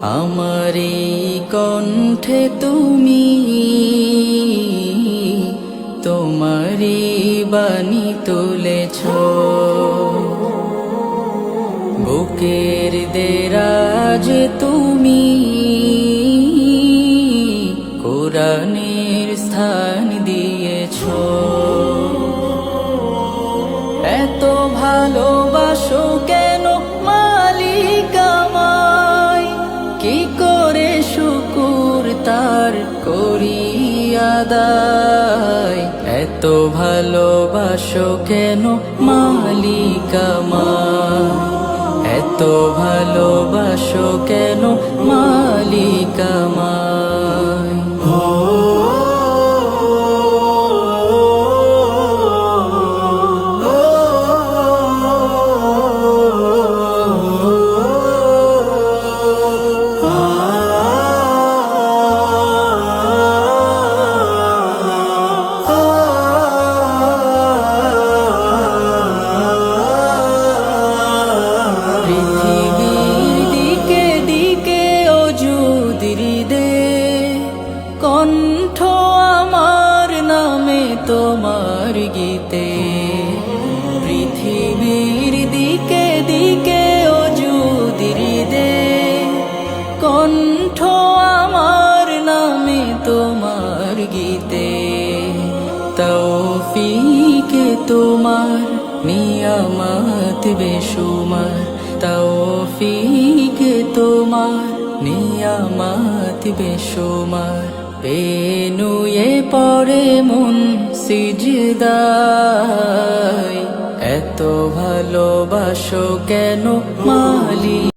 আমারি কণ্ঠে তুমি তোমারি বাণী তুলেছ, বুকের দেরাজ তুমি কোরআনের স্থান দিয়েছ। এত ভালোবাসো কেন মালিক আমায়, কি করে শুকুর তার করি আদায়। এত ভালোবাসো কেন মালিক আমায়, এত ভালোবাসো কেন মালিক আমায়। কণ্ঠ আমার নামে তোমার গীতে, পৃথিবীর দিকে দিকে অযুদির দে। কণ্ঠ আমার নামে তোমার গীতে, তৌফিকে তোমার নিয়ামত বেশুমার। তৌফিকে তোমার নিয়ামত বেশুমার। পেনুয়ে পড়ে মন সিজদায়, এত ভালোবাসো কেন মালিক।